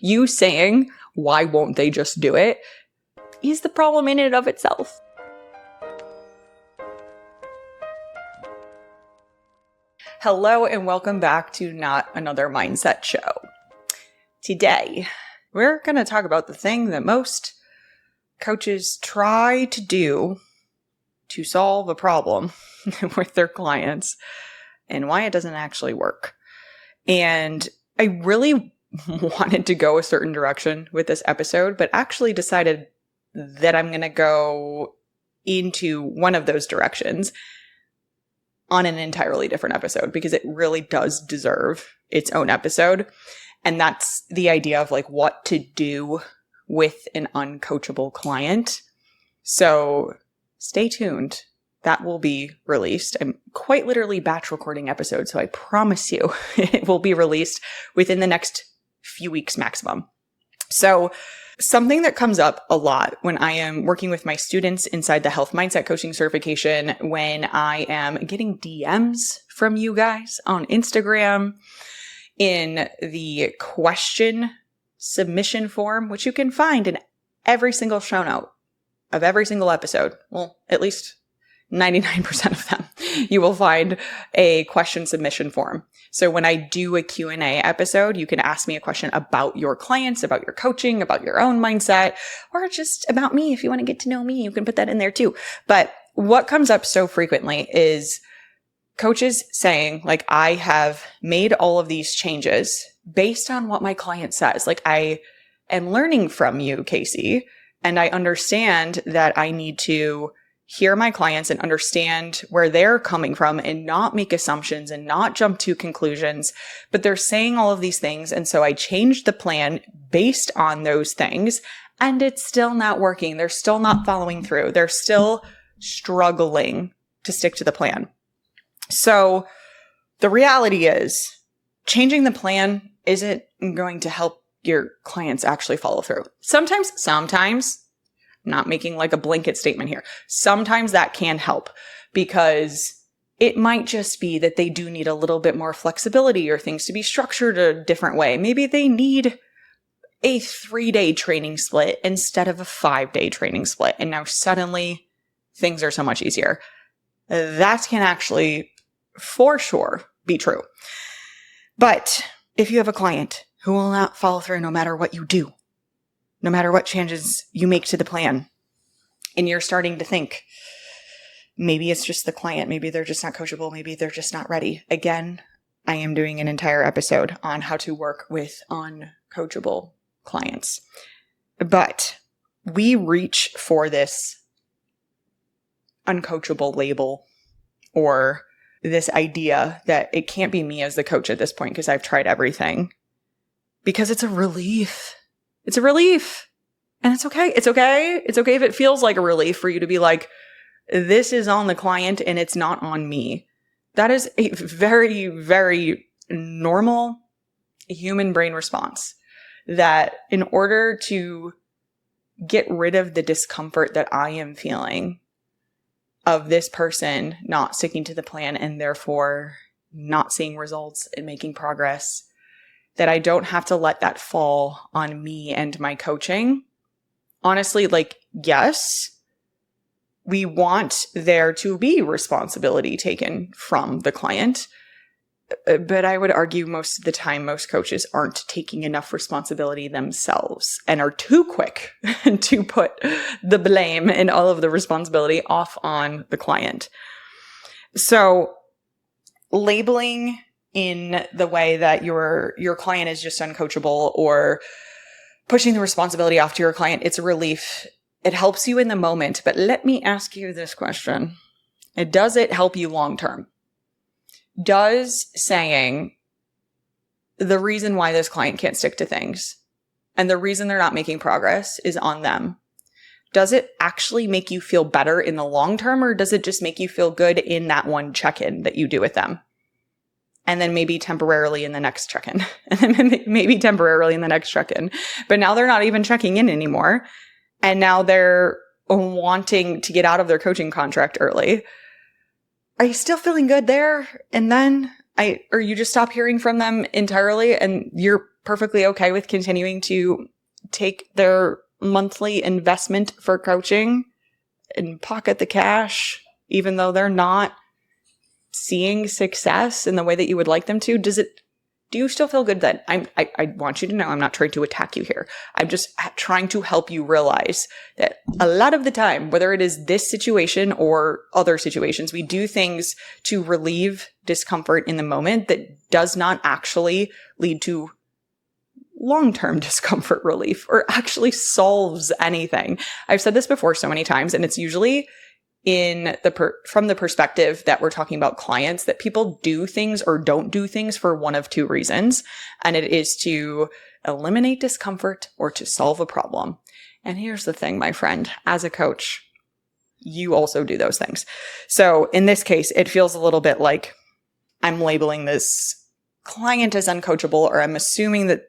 You saying, why won't they just do it, is the problem in and of itself. Hello and welcome back to Not Another Mindset Show. Today, we're going to talk about the thing that most coaches try to do to solve a problem with their clients and why it doesn't actually work. And I really wanted to go a certain direction with this episode, but actually decided that I'm going to go into one of those directions on an entirely different episode because it really does deserve its own episode. And that's the idea of like what to do with an uncoachable client. So stay tuned. That will be released. I'm quite literally batch recording episodes, so I promise you it will be released within the next few weeks maximum. So something that comes up a lot when I am working with my students inside the health mindset coaching certification, when I am getting DMs from you guys on Instagram in the question submission form, which you can find in every single show note of every single episode. Well, at least 99% of them, you will find a question submission form. So when I do a Q&A episode, you can ask me a question about your clients, about your coaching, about your own mindset, or just about me. If you want to get to know me, you can put that in there too. But what comes up so frequently is coaches saying, like, I have made all of these changes based on what my client says. Like, I am learning from you, Kasey, and I understand that I need to hear my clients and understand where they're coming from and not make assumptions and not jump to conclusions. But they're saying all of these things. And so I changed the plan based on those things, and it's still not working. They're still not following through. They're still struggling to stick to the plan. So the reality is changing the plan isn't going to help your clients actually follow through. Sometimes, not making like a blanket statement here. Sometimes that can help because it might just be that they do need a little bit more flexibility or things to be structured a different way. Maybe they need a 3-day training split instead of a 5-day training split. And now suddenly things are so much easier. That can actually for sure be true. But if you have a client who will not follow through no matter what you do, no matter what changes you make to the plan, and you're starting to think, maybe it's just the client, maybe they're just not coachable, maybe they're just not ready. Again, I am doing an entire episode on how to work with uncoachable clients. But we reach for this uncoachable label or this idea that it can't be me as the coach at this point because I've tried everything, because it's a relief. It's a relief. And it's okay. It's okay. It's okay if it feels like a relief for you to be like, this is on the client and it's not on me. That is a very, very normal human brain response, that in order to get rid of the discomfort that I am feeling of this person not sticking to the plan and therefore not seeing results and making progress, that I don't have to let that fall on me and my coaching. Honestly, like, yes, we want there to be responsibility taken from the client. But I would argue most of the time, most coaches aren't taking enough responsibility themselves and are too quick to put the blame and all of the responsibility off on the client. So labeling in the way that your client is just uncoachable or pushing the responsibility off to your client, it's a relief. It helps you in the moment. But let me ask you this question. Does it help you long term? Does saying the reason why this client can't stick to things and the reason they're not making progress is on them, does it actually make you feel better in the long term, or does it just make you feel good in that one check-in that you do with them? And then maybe temporarily in the next check-in, and then maybe temporarily in the next check-in. But now they're not even checking in anymore. And now they're wanting to get out of their coaching contract early. Are you still feeling good there? And then or you just stop hearing from them entirely and you're perfectly okay with continuing to take their monthly investment for coaching and pocket the cash, even though they're not seeing success in the way that you would like them to? Do you still feel good then? I want you to know I'm not trying to attack you here. I'm just trying to help you realize that a lot of the time, whether it is this situation or other situations, we do things to relieve discomfort in the moment that does not actually lead to long-term discomfort relief or actually solves anything. I've said this before so many times, and it's usually from the perspective that we're talking about clients, that people do things or don't do things for one of two reasons. And it is to eliminate discomfort or to solve a problem. And here's the thing, my friend, as a coach, you also do those things. So in this case, it feels a little bit like I'm labeling this client as uncoachable, or I'm assuming that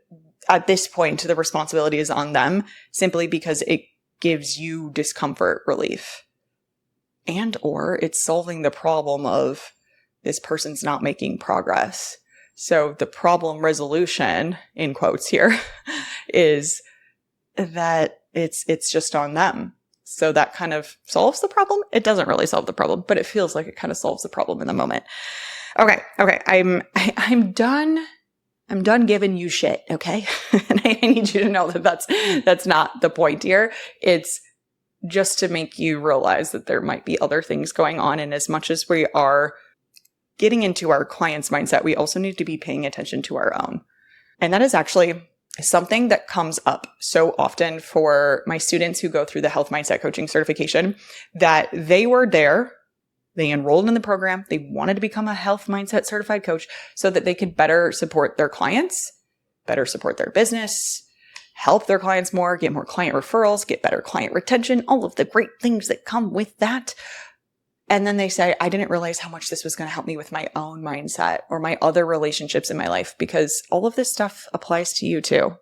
at this point, the responsibility is on them simply because it gives you discomfort relief. And or it's solving the problem of this person's not making progress. So the problem resolution, in quotes here, is that it's just on them. So that kind of solves the problem. It doesn't really solve the problem, but it feels like it kind of solves the problem in the moment. Okay. I'm done. I'm done giving you shit. Okay. And I need you to know that that's not the point here. It's just to make you realize that there might be other things going on. And as much as we are getting into our client's mindset, we also need to be paying attention to our own. And that is actually something that comes up so often for my students who go through the health mindset coaching certification, that they were there, they enrolled in the program, they wanted to become a health mindset certified coach so that they could better support their clients, better support their business, help their clients more, get more client referrals, get better client retention, all of the great things that come with that. And then they say, I didn't realize how much this was going to help me with my own mindset or my other relationships in my life, because all of this stuff applies to you too.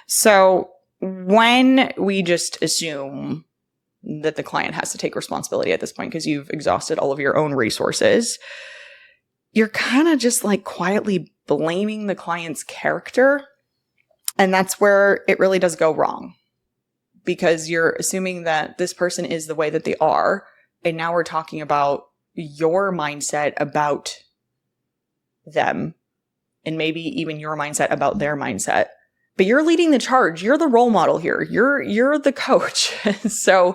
So when we just assume that the client has to take responsibility at this point because you've exhausted all of your own resources, you're kind of just like quietly blaming the client's character. And that's where it really does go wrong, because you're assuming that this person is the way that they are. And now we're talking about your mindset about them, and maybe even your mindset about their mindset. But you're leading the charge. You're the role model here. You're the coach. So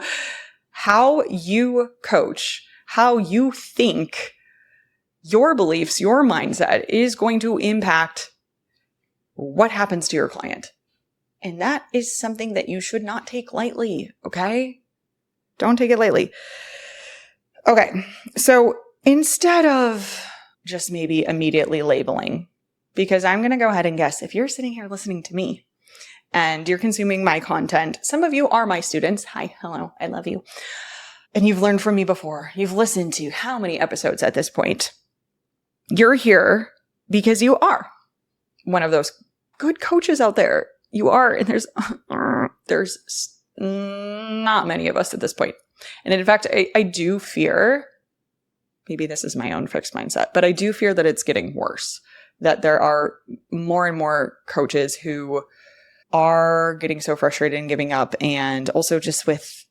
how you coach, how you think, your beliefs, your mindset is going to impact what happens to your client. And that is something that you should not take lightly, okay? Don't take it lightly. Okay, so instead of just maybe immediately labeling, because I'm going to go ahead and guess, if you're sitting here listening to me and you're consuming my content, some of you are my students. Hi, hello, I love you. And you've learned from me before. You've listened to how many episodes at this point? You're here because you are one of those good coaches out there. You are, and there's not many of us at this point. And in fact, I do fear, maybe this is my own fixed mindset, but I do fear that it's getting worse, that there are more and more coaches who are getting so frustrated and giving up. And also just with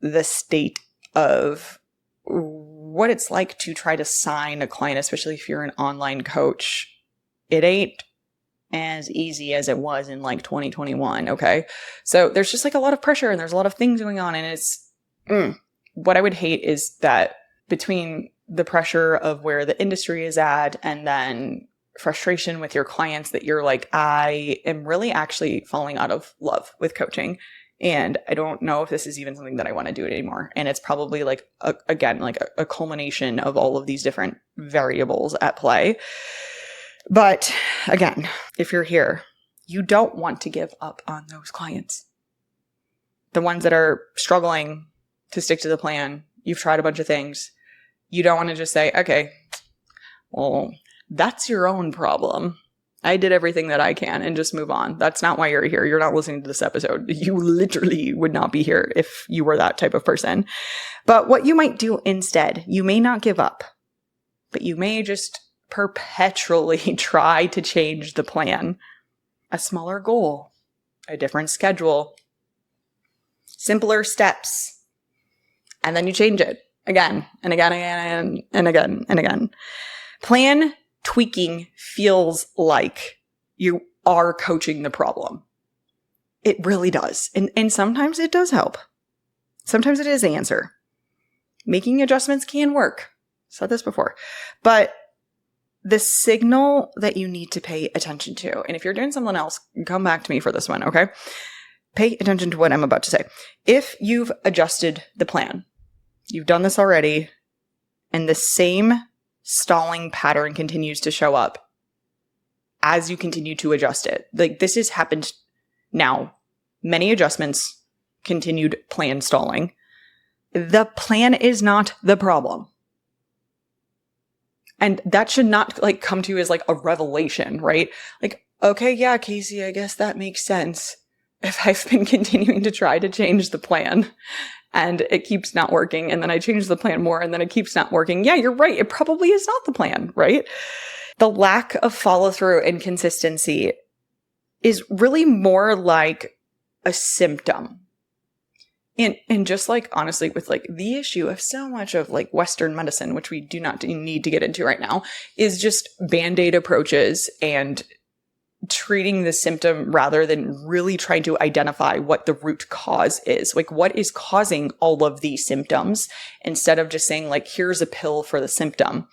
the state of what it's like to try to sign a client, especially if you're an online coach, it ain't as easy as it was in like 2021. Okay. So there's just like a lot of pressure and there's a lot of things going on. And it's, what I would hate is that between the pressure of where the industry is at and then frustration with your clients, that you're like, I am really actually falling out of love with coaching. And I don't know if this is even something that I want to do anymore. And it's probably like, a culmination of all of these different variables at play. But again, if you're here, you don't want to give up on those clients. The ones that are struggling to stick to the plan. You've tried a bunch of things. You don't want to just say, okay, well, that's your own problem. I did everything that I can and just move on. That's not why you're here. You're not listening to this episode. You literally would not be here if you were that type of person. But what you might do instead, you may not give up, but you may just perpetually try to change the plan. a smaller goal, a different schedule, simpler steps, and then you change it again and again and again and again. Plan tweaking feels like you are coaching the problem. It really does. And sometimes it does help. Sometimes it is the answer. Making adjustments can work. Said this before. But the signal that you need to pay attention to, and if you're doing something else, come back to me for this one, okay? Pay attention to what I'm about to say. If you've adjusted the plan, you've done this already, and the same stalling pattern continues to show up as you continue to adjust it. Like, this has happened now. Many adjustments, continued plan stalling. The plan is not the problem. And that should not like come to you as like a revelation, right? Like, okay, yeah, Kasey, I guess that makes sense. If I've been continuing to try to change the plan and it keeps not working, and then I change the plan more and then it keeps not working. Yeah, you're right. It probably is not the plan, right? The lack of follow through and consistency is really more like a symptom. And just like, honestly, with like the issue of so much of like Western medicine, which we do not need to get into right now, is just Band-Aid approaches and treating the symptom rather than really trying to identify what the root cause is. Like, what is causing all of these symptoms, instead of just saying like, here's a pill for the symptom.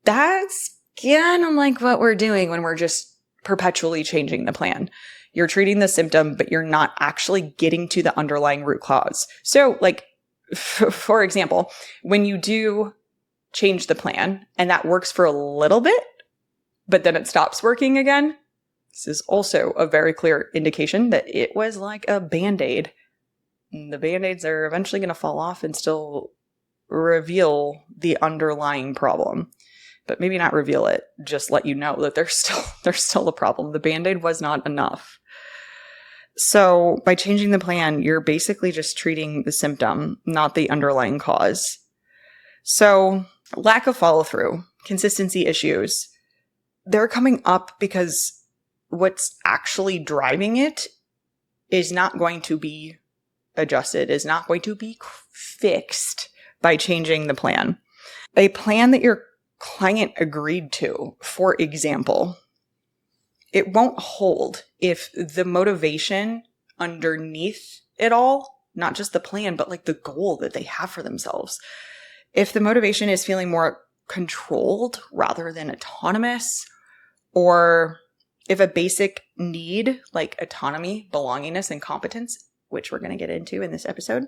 That's kind of like what we're doing when we're just perpetually changing the plan. You're treating the symptom, but you're not actually getting to the underlying root cause. So like, for example, when you do change the plan and that works for a little bit, but then it stops working again, this is also a very clear indication that it was like a Band-Aid. The Band-Aids are eventually going to fall off and still reveal the underlying problem. But maybe not reveal it, just let you know that there's still a problem. The Band-Aid was not enough. So by changing the plan, you're basically just treating the symptom, not the underlying cause. So lack of follow through, consistency issues, they're coming up because what's actually driving it is not going to be adjusted, is not going to be fixed by changing the plan. A plan that your client agreed to, for example, it won't hold if the motivation underneath it all, not just the plan, but like the goal that they have for themselves. If the motivation is feeling more controlled rather than autonomous, or if a basic need like autonomy, belongingness, and competence, which we're going to get into in this episode,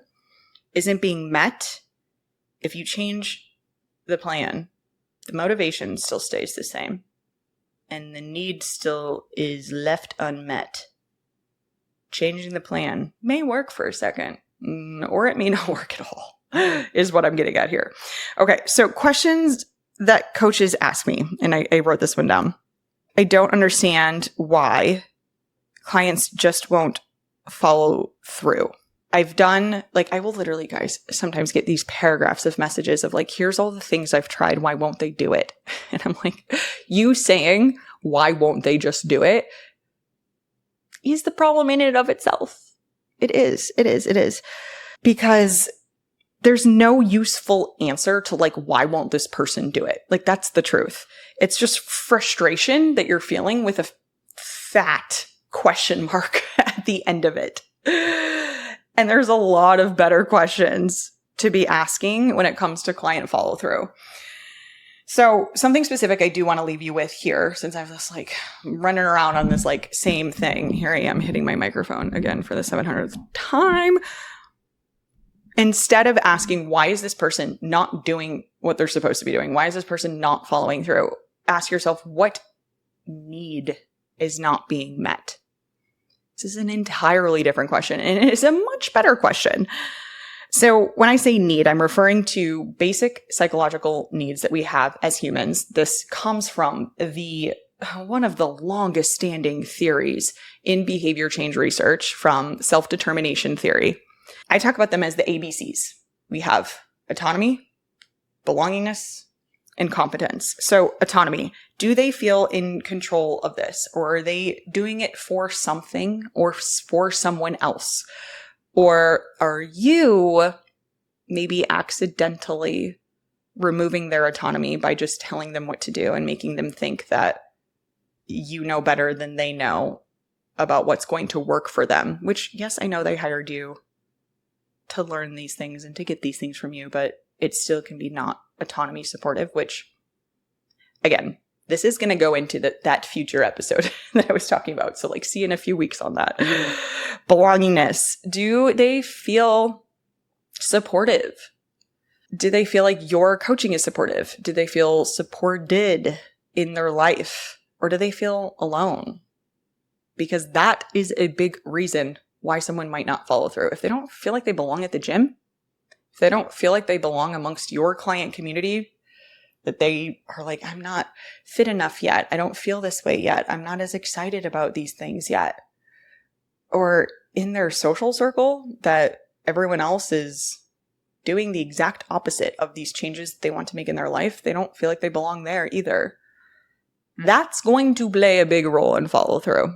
isn't being met, if you change the plan, the motivation still stays the same, and the need still is left unmet. Changing the plan may work for a second, or it may not work at all, is what I'm getting at here. Okay, so questions that coaches ask me, and I wrote this one down. I don't understand why clients just won't follow through. I've done, like, I will literally, guys, sometimes get these paragraphs of messages of like, here's all the things I've tried. Why won't they do it? And I'm like, you saying, why won't they just do it, is the problem in and of itself. It is. Because there's no useful answer to like, why won't this person do it? Like, that's the truth. It's just frustration that you're feeling with a fat question mark at the end of it. And there's a lot of better questions to be asking when it comes to client follow through. So something specific I do want to leave you with here, since I've just like running around on this like same thing. Here I am hitting my microphone again for the 700th time. Instead of asking, why is this person not doing what they're supposed to be doing? Why is this person not following through? Ask yourself, what need is not being met? This is an entirely different question, and it is a much better question. So when I say need, I'm referring to basic psychological needs that we have as humans. This comes from one of the longest standing theories in behavior change research, from self-determination theory. I talk about them as the ABCs. We have autonomy, belongingness, and competence. So autonomy. Do they feel in control of this? Or are they doing it for something or for someone else? Or are you maybe accidentally removing their autonomy by just telling them what to do and making them think that you know better than they know about what's going to work for them? Which, yes, I know they hired you to learn these things and to get these things from you, but it still can be not autonomy supportive, which, again, this is going to go into that future episode that I was talking about. So see you in a few weeks on that. Belongingness. Do they feel supportive? Do they feel like your coaching is supportive? Do they feel supported in their life? Or do they feel alone? Because that is a big reason why someone might not follow through. If they don't feel like they belong at the gym, if they don't feel like they belong amongst your client community, that they are like, I'm not fit enough yet. I don't feel this way yet. I'm not as excited about these things yet. Or in their social circle, that everyone else is doing the exact opposite of these changes that they want to make in their life. They don't feel like they belong there either. That's going to play a big role in follow through.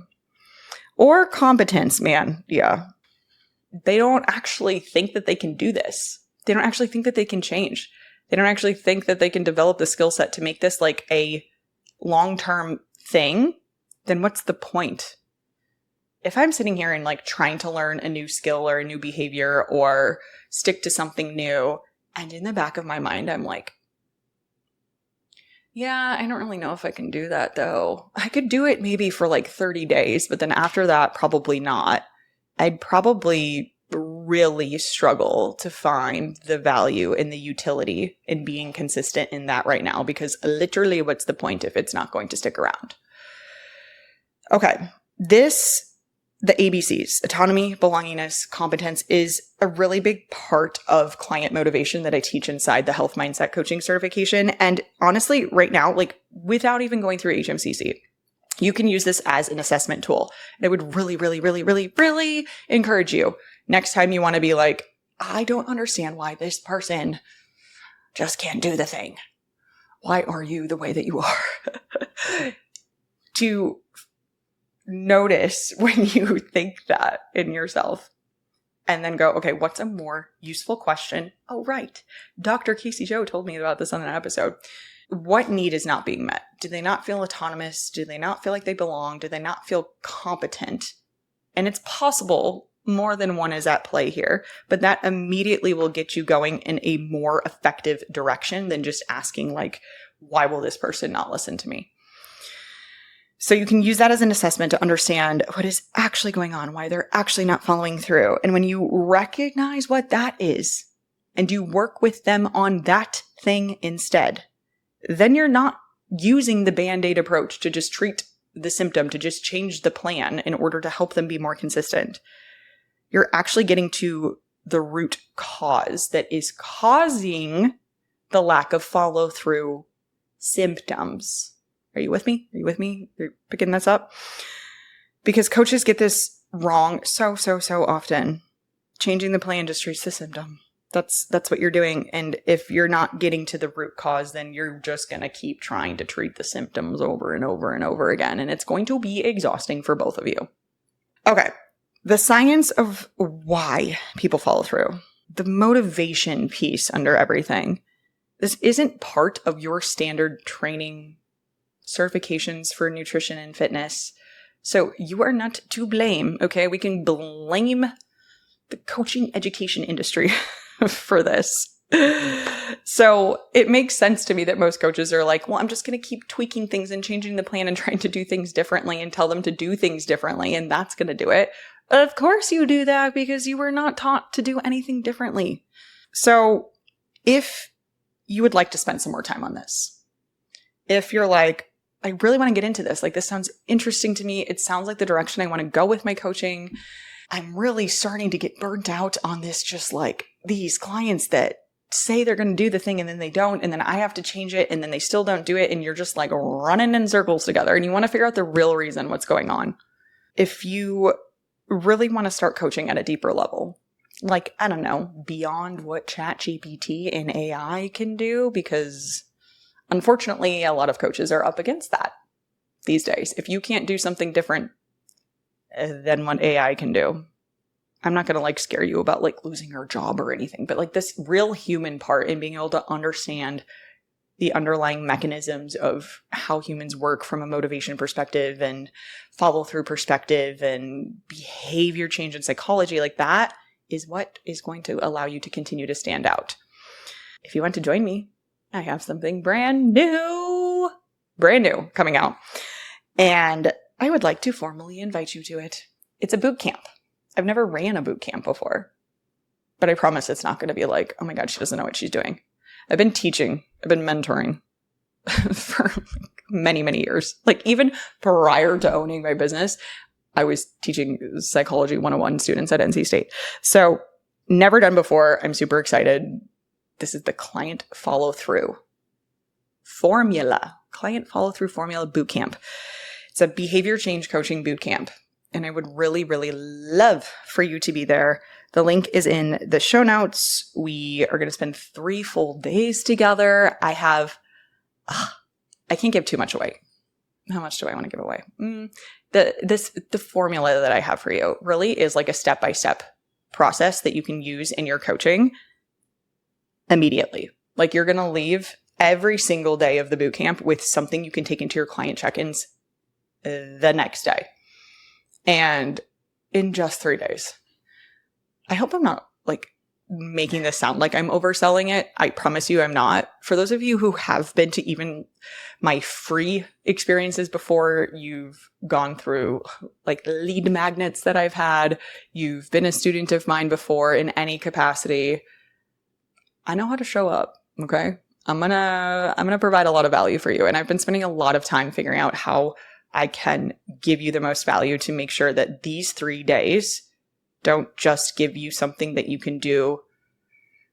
Or competence, man. Yeah. They don't actually think that they can do this. They don't actually think that they can change. They don't actually think that they can develop the skill set to make this a long-term thing. Then what's the point? If I'm sitting here and trying to learn a new skill or a new behavior or stick to something new, and in the back of my mind, I'm like, yeah, I don't really know if I can do that though. I could do it maybe for 30 days, but then after that, probably not. I'd probably really struggle to find the value and the utility in being consistent in that right now, because literally what's the point if it's not going to stick around? Okay, the ABCs, autonomy, belongingness, competence, is a really big part of client motivation that I teach inside the health mindset coaching certification. And honestly, right now, without even going through HMCC, you can use this as an assessment tool. And I would really, really, really, really, really encourage you next time you want to be I don't understand why this person just can't do the thing. Why are you the way that you are? To notice when you think that in yourself and then go, okay, what's a more useful question? Oh, right. Dr. Kasey Jo told me about this on an episode. What need is not being met? Do they not feel autonomous? Do they not feel like they belong? Do they not feel competent? And it's possible more than one is at play here, but that immediately will get you going in a more effective direction than just asking why will this person not listen to me? So you can use that as an assessment to understand what is actually going on, why they're actually not following through. And when you recognize what that is and you work with them on that thing instead, then you're not using the Band-Aid approach to just treat the symptom, to just change the plan in order to help them be more consistent. You're actually getting to the root cause that is causing the lack of follow-through symptoms. Are you with me? Are you with me? You're picking this up? Because coaches get this wrong so often. Changing the plan just treats the symptom. That's what you're doing. And if you're not getting to the root cause, then you're just going to keep trying to treat the symptoms over and over and over again. And it's going to be exhausting for both of you. Okay. The science of why people follow through. The motivation piece under everything. This isn't part of your standard training certifications for nutrition and fitness. So you are not to blame, okay? We can blame the coaching education industry for this. So it makes sense to me that most coaches are well, I'm just going to keep tweaking things and changing the plan and trying to do things differently and tell them to do things differently, and that's going to do it. Of course you do that because you were not taught to do anything differently. So if you would like to spend some more time on this, if you're I really want to get into this. This sounds interesting to me. It sounds like the direction I want to go with my coaching. I'm really starting to get burnt out on this, just these clients that say they're going to do the thing and then they don't, and then I have to change it and then they still don't do it, and you're just running in circles together, and you want to figure out the real reason what's going on. If you really want to start coaching at a deeper level, I don't know, beyond what ChatGPT and AI can do, because Unfortunately, a lot of coaches are up against that these days. If you can't do something different than what AI can do, I'm not going to scare you about losing your job or anything, but this real human part and being able to understand the underlying mechanisms of how humans work from a motivation perspective and follow through perspective and behavior change and psychology, that is what is going to allow you to continue to stand out. If you want to join me, I have something brand new coming out. And I would like to formally invite you to it. It's a boot camp. I've never ran a boot camp before, but I promise it's not going to be oh my God, she doesn't know what she's doing. I've been teaching, I've been mentoring for many, many years. Even prior to owning my business, I was teaching psychology 101 students at NC State. So never done before. I'm super excited. This is the client follow-through formula boot camp. It's a behavior change coaching boot camp. And I would really, really love for you to be there. The link is in the show notes. We are going to spend 3 full days together. I can't give too much away. How much do I want to give away? The formula that I have for you really is a step-by-step process that you can use in your coaching immediately. You're going to leave every single day of the boot camp with something you can take into your client check-ins the next day. And in just 3 days. I hope I'm not making this sound like I'm overselling it. I promise you I'm not. For those of you who have been to even my free experiences before, you've gone through lead magnets that I've had, you've been a student of mine before in any capacity, I know how to show up, okay? I'm gonna provide a lot of value for you. And I've been spending a lot of time figuring out how I can give you the most value to make sure that these 3 days don't just give you something that you can do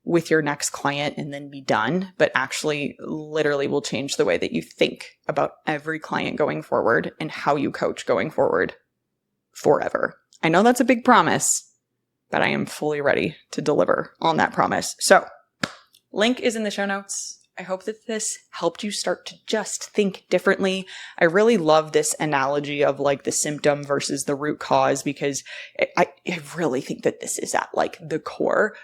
with your next client and then be done, but actually literally will change the way that you think about every client going forward and how you coach going forward forever. I know that's a big promise, but I am fully ready to deliver on that promise. So, link is in the show notes. I hope that this helped you start to just think differently. I really love this analogy of the symptom versus the root cause, because I really think that this is at the core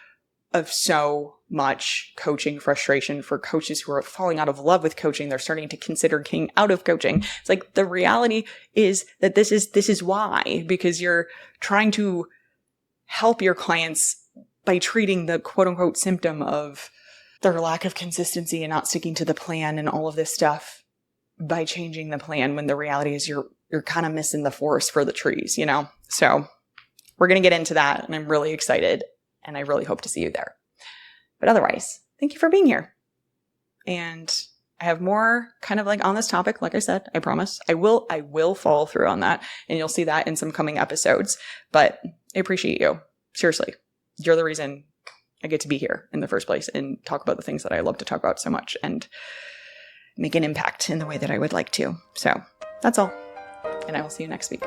of so much coaching frustration for coaches who are falling out of love with coaching. They're starting to consider getting out of coaching. It's the reality is that this is why, because you're trying to help your clients by treating the quote unquote symptom of their lack of consistency and not sticking to the plan and all of this stuff by changing the plan, when the reality is you're kind of missing the forest for the trees, So we're going to get into that, and I'm really excited, and I really hope to see you there. But otherwise, thank you for being here. And I have more kind of on this topic. Like I said, I promise I will follow through on that, and you'll see that in some coming episodes. But I appreciate you. Seriously, you're the reason I get to be here in the first place and talk about the things that I love to talk about so much and make an impact in the way that I would like to. So that's all. And I will see you next week.